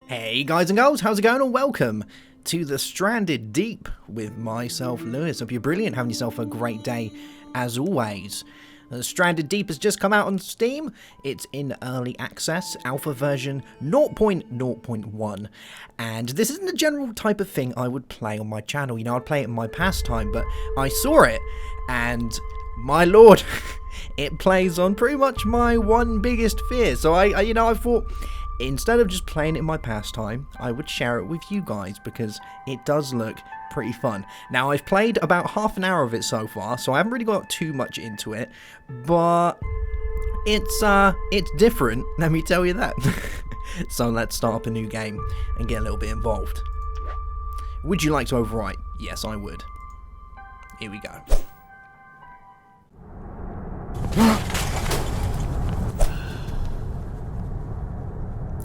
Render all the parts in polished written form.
Hey guys and girls, how's it going and welcome to the Stranded Deep with myself, Lewis. Hope you're brilliant, having yourself a great day as always. Stranded Deep has just come out on Steam. It's in early access, alpha version 0.0.1, and this isn't the general type of thing I would play on my channel. You know, I'd play it in my pastime, but I saw it, and my lord, it plays on pretty much my one biggest fear. So I thought, instead of just playing it in my pastime, I would share it with you guys because it does look pretty fun. Now, I've played about half an hour of it so far, so I haven't really got too much into it, but it's different, let me tell you that. So let's start up a new game and get a little bit involved. Would you like to overwrite? Yes, I would. Here we go.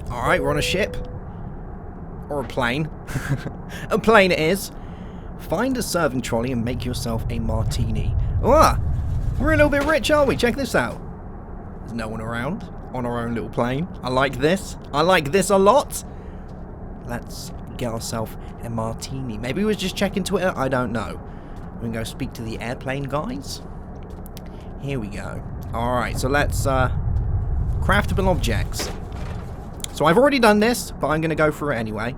Alright, we're on a ship. Or a plane. A plane it is. Find a serving trolley and make yourself a martini. Ah! We're a little bit rich, aren't we? Check this out. There's no one around. On our own little plane. I like this. I like this a lot. Let's get ourselves a martini. Maybe we was just checking Twitter. I don't know. We can go speak to the airplane guys. Here we go. Alright, so let's craftable objects. So I've already done this, but I'm going to go through it anyway.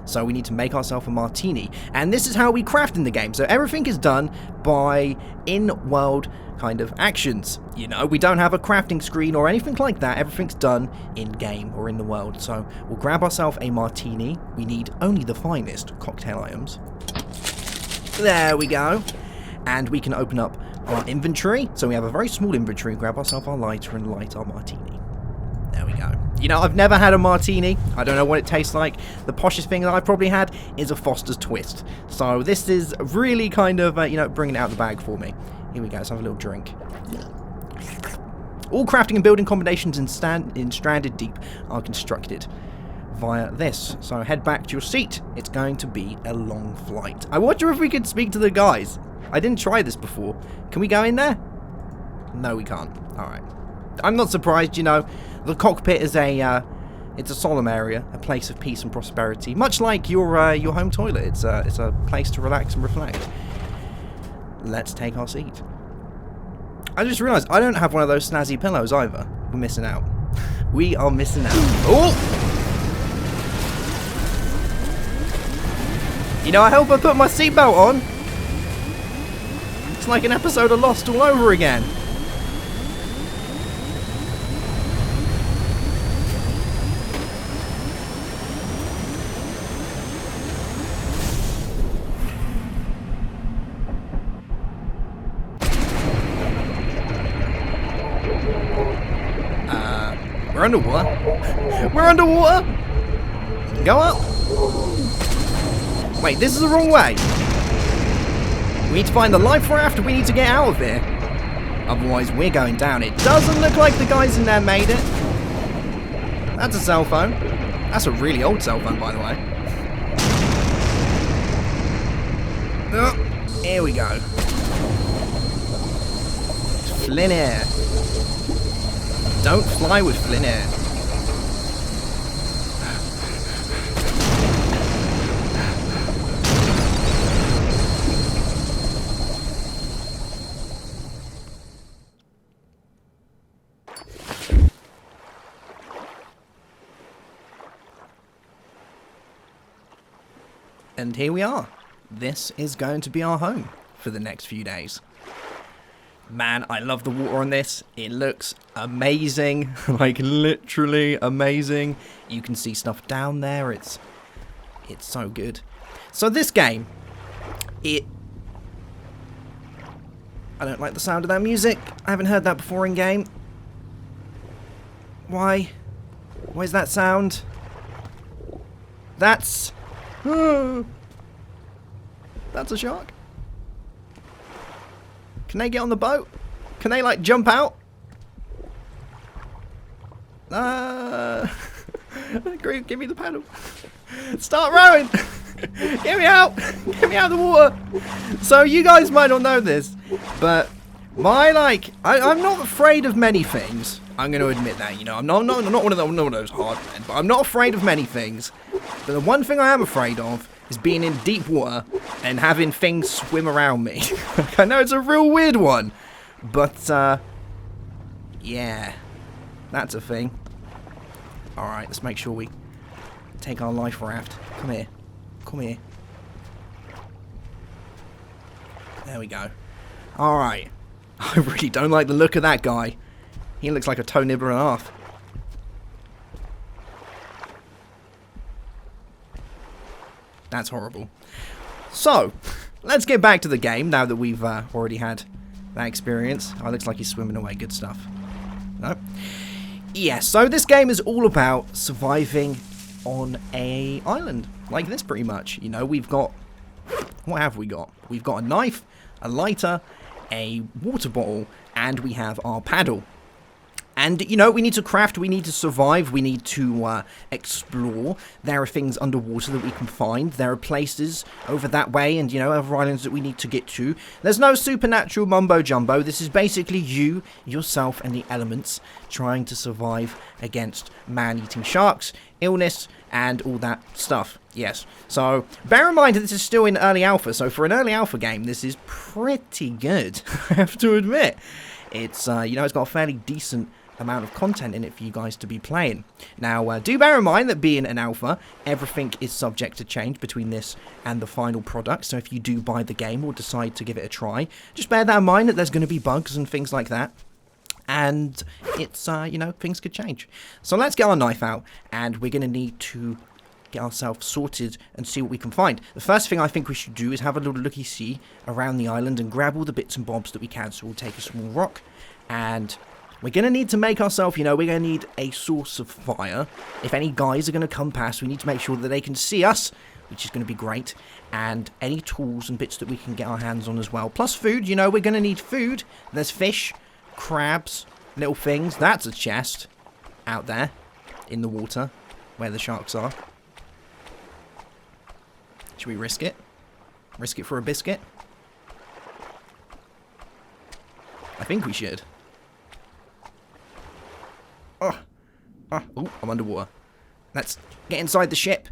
So we need to make ourselves a martini. And this is how we craft in the game. So everything is done by in-world kind of actions. You know, we don't have a crafting screen or anything like that. Everything's done in-game or in the world. So we'll grab ourselves a martini. We need only the finest cocktail items. There we go. And we can open up our inventory. So we have a very small inventory. Grab ourselves our lighter and light our martini. There we go. You know, I've never had a martini. I don't know what it tastes like. The poshest thing that I've probably had is a Foster's Twist. So this is really kind of, bringing it out of the bag for me. Here we go. Let's have a little drink. All crafting and building combinations in Stranded Deep are constructed via this. So head back to your seat. It's going to be a long flight. I wonder if we could speak to the guys. I didn't try this before. Can we go in there? No, we can't. All right. I'm not surprised, you know. The cockpit is it's a solemn area, a place of peace and prosperity, much like your home toilet. It's a place to relax and reflect. Let's take our seat. I just realised I don't have one of those snazzy pillows either. We're missing out. We are missing out. Oh! You know, I hope I put my seatbelt on. It's like an episode of Lost all over again. We're underwater. We're underwater. Go up. Wait, this is the wrong way. We need to find the life raft. We need to get out of here. Otherwise, we're going down. It doesn't look like the guys in there made it. That's a cell phone. That's a really old cell phone, by the way. Oh, here we go. Flynn Air. Don't fly with Flynn Air. And here we are. This is going to be our home for the next few days. Man, I love the water on this. It looks amazing. Like, literally amazing. You can see stuff down there. It's so good. So this game, I don't like the sound of that music. I haven't heard that before in game. Why? Where's that sound? That's... That's a shark. Can they get on the boat? Can they, like, jump out? Give me the paddle. Start rowing. Get me out. Get me out of the water. So you guys might not know this, but I'm not afraid of many things. I'm going to admit that, you know. I'm not one of those hard men, but I'm not afraid of many things. But the one thing I am afraid of is being in deep water and having things swim around me. I know it's a real weird one, but, yeah, that's a thing. Alright, let's make sure we take our life raft. Come here. Come here. There we go. Alright. I really don't like the look of that guy. He looks like a toe nibbler and a half. That's horrible. So, let's get back to the game now that we've already had that experience. Oh, it looks like he's swimming away. Good stuff. No. Yeah, so this game is all about surviving on a island. Like this, pretty much. You know, we've got... What have we got? We've got a knife, a lighter, a water bottle, and we have our paddle. And, you know, we need to craft, we need to survive, we need to explore. There are things underwater that we can find. There are places over that way and, you know, other islands that we need to get to. There's no supernatural mumbo-jumbo. This is basically you, yourself, and the elements trying to survive against man-eating sharks, illness, and all that stuff. Yes. So, bear in mind that this is still in early alpha. So, for an early alpha game, this is pretty good, I have to admit. It's, you know, it's got a fairly decent amount of content in it for you guys to be playing. Now, do bear in mind that being an alpha, everything is subject to change between this and the final product. So if you do buy the game or decide to give it a try, just bear that in mind that there's going to be bugs and things like that. And it's, you know, things could change. So let's get our knife out, and we're going to need to get ourselves sorted and see what we can find. The first thing I think we should do is have a little looky-see around the island and grab all the bits and bobs that we can. So we'll take a small rock, and we're going to need to make ourselves, you know, we're going to need a source of fire. If any guys are going to come past, we need to make sure that they can see us, which is going to be great. And any tools and bits that we can get our hands on as well. Plus food, you know, we're going to need food. There's fish, crabs, little things. That's a chest out there in the water where the sharks are. Should we risk it? Risk it for a biscuit? I think we should. Oh, I'm underwater. Let's get inside the ship.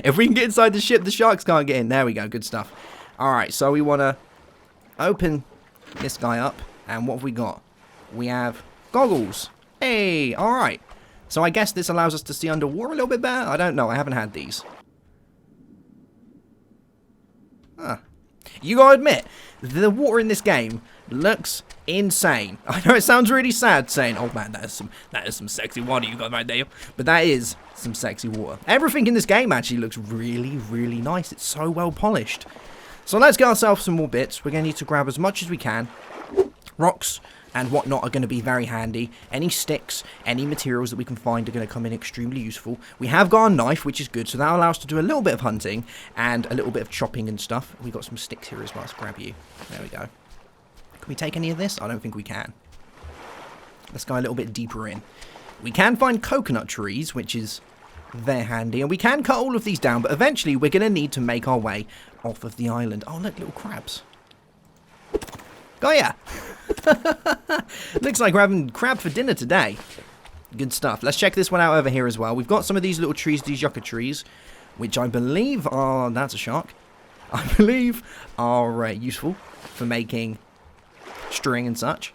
If we can get inside the ship, the sharks can't get in. There we go. Good stuff. Alright, so we want to open this guy up. And what have we got? We have goggles. Hey, alright. So I guess this allows us to see underwater a little bit better. I don't know. I haven't had these. Huh. You gotta admit, the water in this game looks insane. I know it sounds really sad saying, oh man, that is some sexy water you got right there. But that is some sexy water. Everything in this game actually looks really, really nice. It's so well polished. So let's get ourselves some more bits. We're going to need to grab as much as we can. Rocks and whatnot are going to be very handy. Any sticks, any materials that we can find are going to come in extremely useful. We have got a knife, which is good, so that'll allow us to do a little bit of hunting and a little bit of chopping and stuff. We've got some sticks here as well. Let's grab you. There we go. Can we take any of this? I don't think we can. Let's go a little bit deeper in. We can find coconut trees, which is very handy, and we can cut all of these down, but eventually we're going to need to make our way off of the island. Oh, look, little crabs. Got ya! Looks like we're having crab for dinner today. Good stuff. Let's check this one out over here as well. We've got some of these little trees, these yucca trees, which I believe are... That's a shark. I believe are useful for making string and such.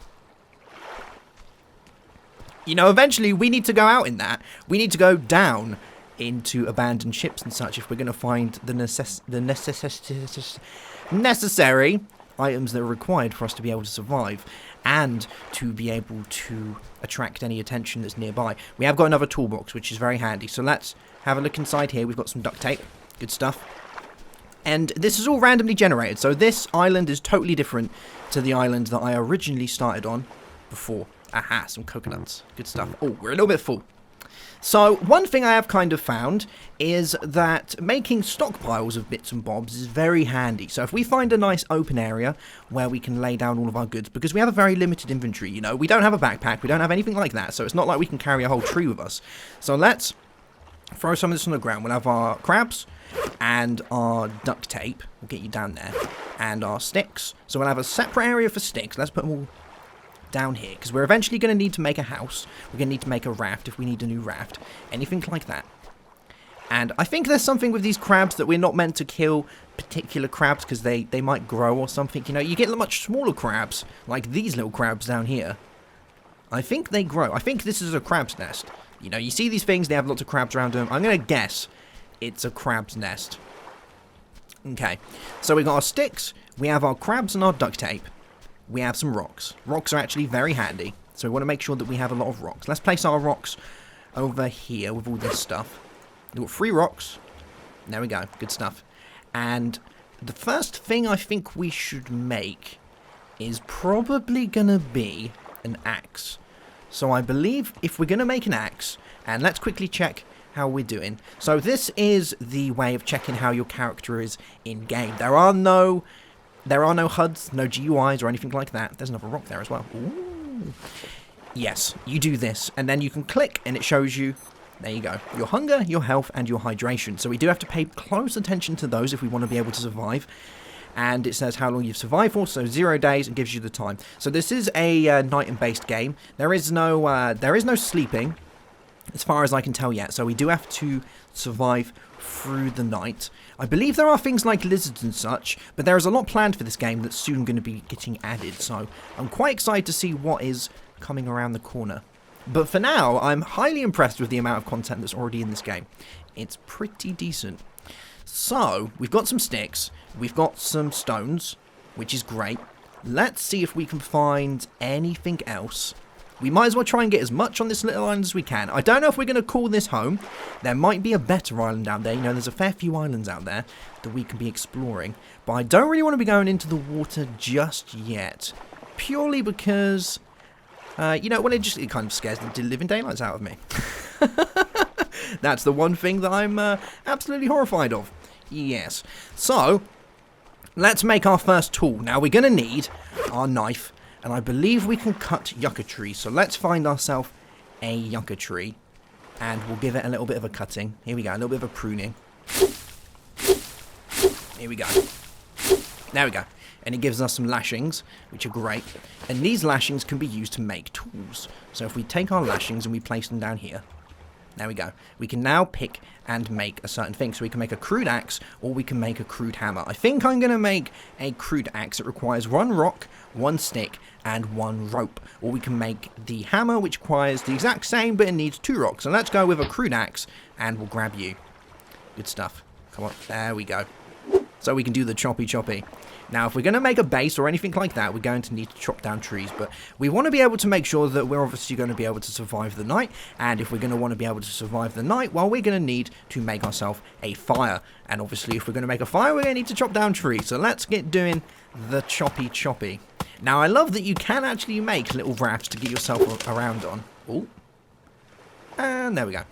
You know, eventually we need to go out in that. We need to go down into abandoned ships and such if we're going to find the necessary items that are required for us to be able to survive and to be able to attract any attention that's nearby. We have got another toolbox, which is very handy. So let's have a look inside here. We've got some duct tape. Good stuff. And this is all randomly generated. So this island is totally different to the island that I originally started on before. Aha, some coconuts. Good stuff. Oh, we're a little bit full. So, one thing I have kind of found is that making stockpiles of bits and bobs is very handy. So, if we find a nice open area where we can lay down all of our goods, because we have a very limited inventory, you know, we don't have a backpack, we don't have anything like that, so it's not like we can carry a whole tree with us. So, let's throw some of this on the ground. We'll have our crabs and our duct tape. We'll get you down there. And our sticks. So, we'll have a separate area for sticks. Let's put them all down here, because we're eventually going to need to make a house. We're going to need to make a raft if we need a new raft. Anything like that. And I think there's something with these crabs that we're not meant to kill particular crabs because they might grow or something. You know, you get much smaller crabs, like these little crabs down here. I think they grow. I think this is a crab's nest. You know, you see these things, they have lots of crabs around them. I'm going to guess it's a crab's nest. Okay, so we've got our sticks, we have our crabs and our duct tape. We have some rocks. Rocks are actually very handy, so we want to make sure that we have a lot of rocks. Let's place our rocks over here with all this stuff. We've got 3 rocks. There we go, good stuff. And the first thing I think we should make is probably going to be an axe. So I believe if we're going to make an axe, and let's quickly check how we're doing. So this is the way of checking how your character is in game. There are no HUDs, no GUIs or anything like that. There's another rock there as well. Ooh. Yes, you do this, and then you can click, and it shows you, there you go, your hunger, your health, and your hydration. So we do have to pay close attention to those if we want to be able to survive. And it says how long you've survived for, so 0 days, and gives you the time. So this is a night-based game. There is no sleeping, as far as I can tell yet. So we do have to survive through the night. I believe there are things like lizards and such, but there is a lot planned for this game that's soon going to be getting added. So I'm quite excited to see what is coming around the corner. But for now, I'm highly impressed with the amount of content that's already in this game. It's pretty decent. So, we've got some sticks, we've got some stones, which is great. Let's see if we can find anything else. We might as well try and get as much on this little island as we can. I don't know if we're going to call this home. There might be a better island out there. You know, there's a fair few islands out there that we can be exploring. But I don't really want to be going into the water just yet. Purely because, you know, well, it kind of scares the living daylights out of me. That's the one thing that I'm absolutely horrified of. Yes. So, let's make our first tool. Now, we're going to need our knife. And I believe we can cut yucca trees. So let's find ourselves a yucca tree. And we'll give it a little bit of a cutting. Here we go, a little bit of a pruning. Here we go. There we go. And it gives us some lashings, which are great. And these lashings can be used to make tools. So if we take our lashings and we place them down here. There we go. We can now pick and make a certain thing. So we can make a crude axe, or we can make a crude hammer. I think I'm going to make a crude axe. It requires 1 rock, 1 stick, and 1 rope. Or we can make the hammer, which requires the exact same, but it needs 2 rocks. So let's go with a crude axe, and we'll grab you. Good stuff. Come on. There we go. So we can do the choppy. Now, if we're going to make a base or anything like that, we're going to need to chop down trees. But we want to be able to make sure that we're obviously going to be able to survive the night. And if we're going to want to be able to survive the night, well, we're going to need to make ourselves a fire. And obviously, if we're going to make a fire, we're going to need to chop down trees. So let's get doing the choppy. Now, I love that you can actually make little rafts to get yourself around on. Oh. And there we go.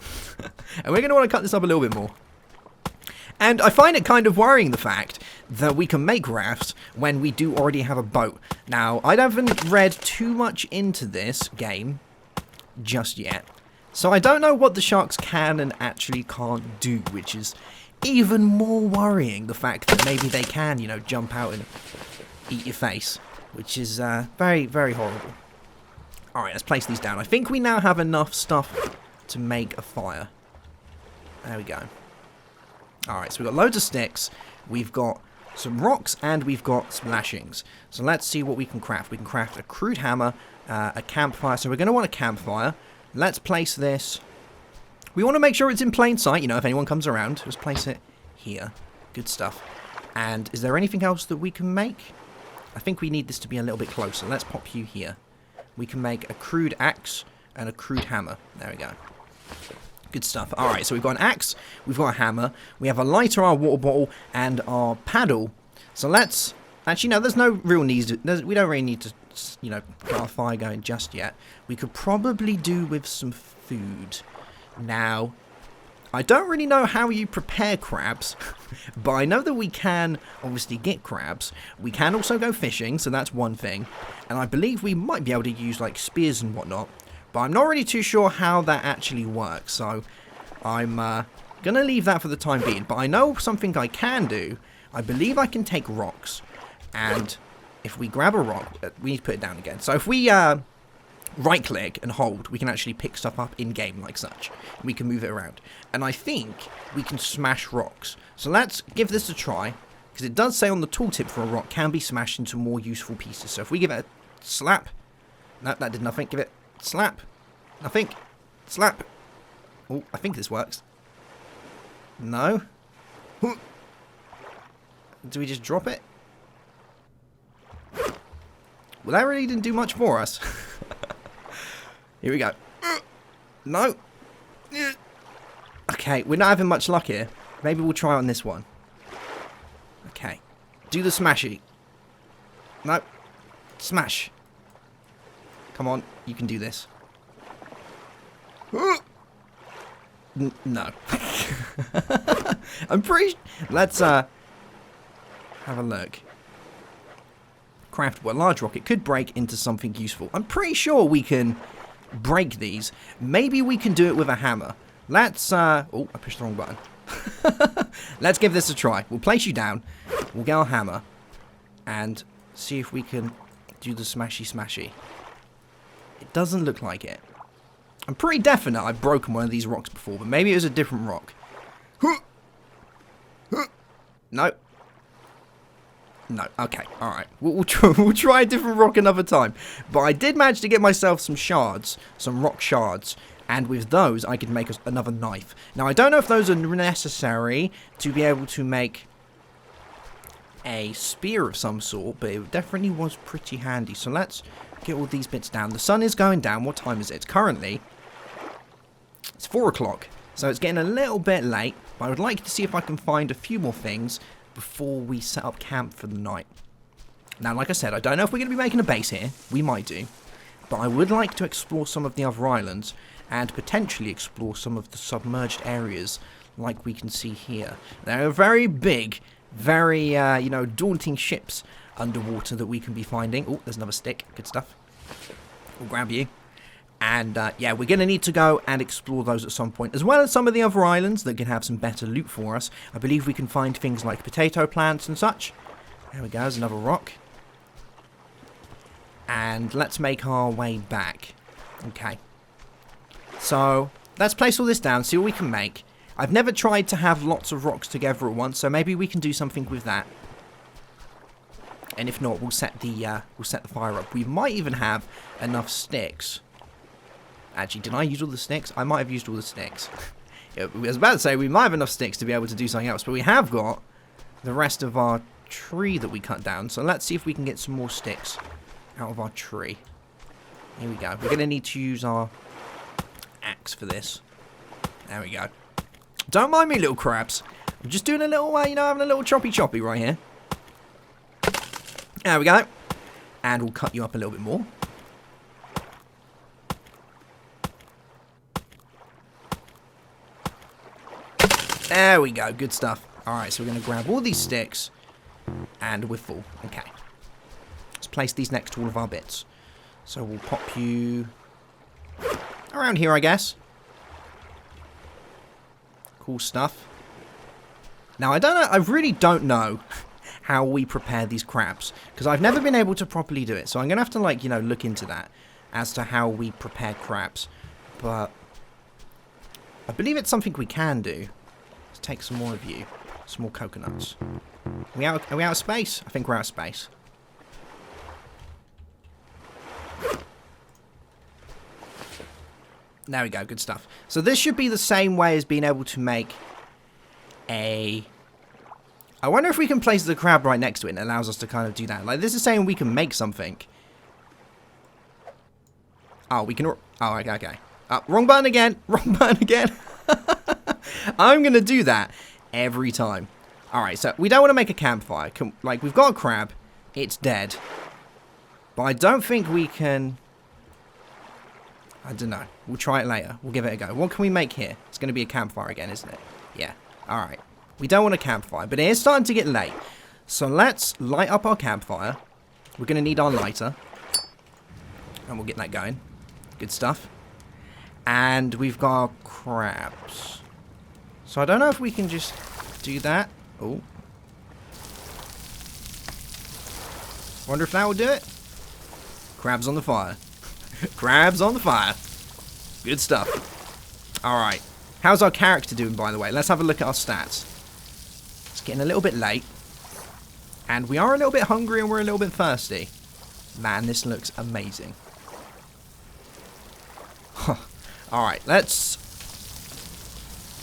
And we're going to want to cut this up a little bit more. And I find it kind of worrying, the fact that we can make rafts when we do already have a boat. Now, I haven't read too much into this game just yet. So I don't know what the sharks can and actually can't do, which is even more worrying, the fact that maybe they can, you know, jump out and eat your face, which is very, very horrible. Alright, let's place these down. I think we now have enough stuff to make a fire. There we go. Alright, so we've got loads of sticks, we've got some rocks, and we've got some lashings. So let's see what we can craft. We can craft a crude hammer, a campfire. So we're going to want a campfire. Let's place this. We want to make sure it's in plain sight, you know, if anyone comes around. Let's place it here. Good stuff. And is there anything else that we can make? I think we need this to be a little bit closer. Let's pop you here. We can make a crude axe and a crude hammer. There we go. Good stuff. Alright, so we've got an axe, we've got a hammer, we have a lighter, our water bottle, and our paddle. So let's... Actually, no, there's no real need. We don't really need to, you know, get our fire going just yet. We could probably do with some food. Now, I don't really know how you prepare crabs, but I know that we can obviously get crabs. We can also go fishing, so that's one thing. And I believe we might be able to use, like, spears and whatnot. But I'm not really too sure how that actually works, so I'm going to leave that for the time being. But I know something I can do. I believe I can take rocks, and if we grab a rock, we need to put it down again. So if we right click and hold, we can actually pick stuff up in game like such. We can move it around. And I think we can smash rocks. So let's give this a try, because it does say on the tooltip for a rock can be smashed into more useful pieces. So if we give it a slap, no, that did nothing. Give it slap, nothing, slap. Oh, I think this works. No. Do we just drop it? Well, that really didn't do much for us. Here we go. No. Okay, we're not having much luck here. Maybe we'll try on this one. Okay. Do the smashy. No. Smash. Come on, you can do this. No. I'm pretty... Let's have a look. Craftable. A large rocket could break into something useful. I'm pretty sure we can break these. Maybe we can do it with a hammer. Let's, oh, I pushed the wrong button. Let's give this a try. We'll place you down. We'll get our hammer. And see if we can do the smashy smashy. It doesn't look like it. I'm pretty definite I've broken one of these rocks before, but maybe it was a different rock. No. No, okay, alright. We'll try a different rock another time. But I did manage to get myself some shards, some rock shards, and with those I could make another knife. Now, I don't know if those are necessary to be able to make a spear of some sort, but it definitely was pretty handy. So let's get all these bits down. The sun is going down. What time is it? Currently, it's 4 o'clock, so it's getting a little bit late, but I would like to see if I can find a few more things before we set up camp for the night. Now, like I said, I don't know if we're going to be making a base here. We might do. But I would like to explore some of the other islands and potentially explore some of the submerged areas like we can see here. There are very big, very, you know, daunting ships underwater that we can be finding. Oh, there's another stick. Good stuff. We'll grab you. And, yeah, we're going to need to go and explore those at some point, as well as some of the other islands that can have some better loot for us. I believe we can find things like potato plants and such. There we go, there's another rock. And let's make our way back. Okay. So, let's place all this down, see what we can make. I've never tried to have lots of rocks together at once, so maybe we can do something with that. And if not, we'll set the fire up. We might even have enough sticks. Actually, did I use all the sticks? I might have used all the sticks. I was about to say, we might have enough sticks to be able to do something else, but we have got the rest of our tree that we cut down. So let's see if we can get some more sticks out of our tree. Here we go. We're going to need to use our axe for this. There we go. Don't mind me, little crabs. I'm just doing a little, you know, having a little choppy right here. There we go. And we'll cut you up a little bit more. There we go, good stuff. Alright, so we're going to grab all these sticks, and we're full. Okay. Let's place these next to all of our bits. So we'll pop you around here, I guess. Cool stuff. Now, I really don't know how we prepare these crabs, because I've never been able to properly do it. So I'm going to have to, like, you know, look into that as to how we prepare crabs. But I believe it's something we can do. Take some more of you. Some more coconuts. Are we out of space? I think we're out of space. There we go, good stuff. So this should be the same way as being able to make a... I wonder if we can place the crab right next to it and it allows us to kind of do that. Like, this is saying we can make something. Oh, we can... Oh, okay. Wrong button again. Wrong button again. I'm going to do that every time. Alright, so we don't want to make a campfire. Like, we've got a crab. It's dead. But I don't think we can... I don't know. We'll try it later. We'll give it a go. What can we make here? It's going to be a campfire again, isn't it? Yeah. Alright. We don't want a campfire, but it is starting to get late. So let's light up our campfire. We're going to need our lighter. And we'll get that going. Good stuff. And we've got our crabs. So I don't know if we can just do that. Oh. Wonder if that will do it? Crabs on the fire. Crabs on the fire. Good stuff. Alright. How's our character doing, by the way? Let's have a look at our stats. It's getting a little bit late. And we are a little bit hungry and we're a little bit thirsty. Man, this looks amazing. Huh. Alright, let's...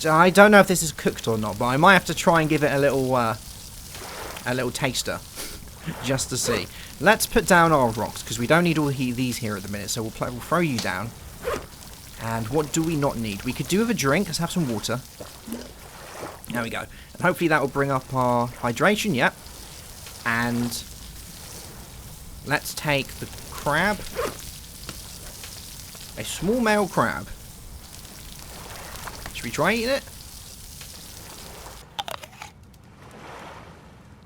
I don't know if this is cooked or not, but I might have to try and give it a little taster. Just to see. Let's put down our rocks, because we don't need all these here at the minute, so we'll throw you down. And what do we not need? We could do with a drink. Let's have some water. There we go. And hopefully that will bring up our hydration, yep. And let's take the crab. A small male crab. Should we try eating it?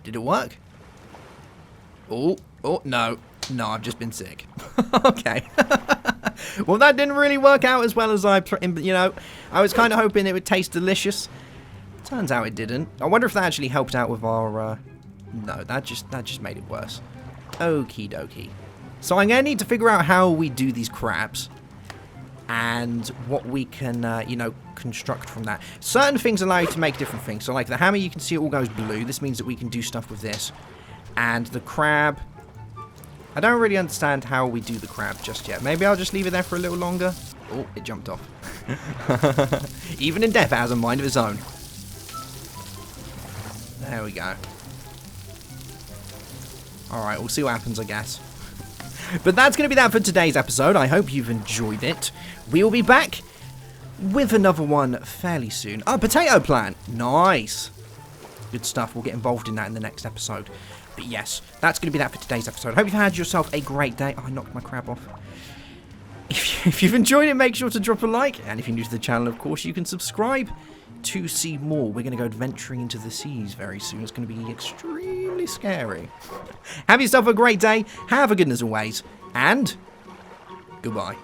Did it work? Oh, no. No, I've just been sick. Okay. Well, that didn't really work out as well as I was kind of hoping it would taste delicious. Turns out it didn't. I wonder if that actually helped out with our, no, that just made it worse. Okie dokie. So I'm going to need to figure out how we do these crabs. And what we can, construct from that. Certain things allow you to make different things. So like the hammer, you can see it all goes blue. This means that we can do stuff with this. And the crab, I don't really understand how we do the crab just yet. Maybe I'll just leave it there for a little longer. Oh, it jumped off. Even in death, it has a mind of its own. There we go. Alright, we'll see what happens, I guess. But that's going to be that for today's episode. I hope you've enjoyed it. We will be back with another one fairly soon. Oh, potato plant. Nice. Good stuff. We'll get involved in that in the next episode. But yes, that's going to be that for today's episode. Hope you've had yourself a great day. Oh, I knocked my crab off. If you've enjoyed it, make sure to drop a like. And if you're new to the channel, of course, you can subscribe to see more. We're going to go adventuring into the seas very soon. It's going to be extremely scary. Have yourself a great day. Have a good one as always. And goodbye.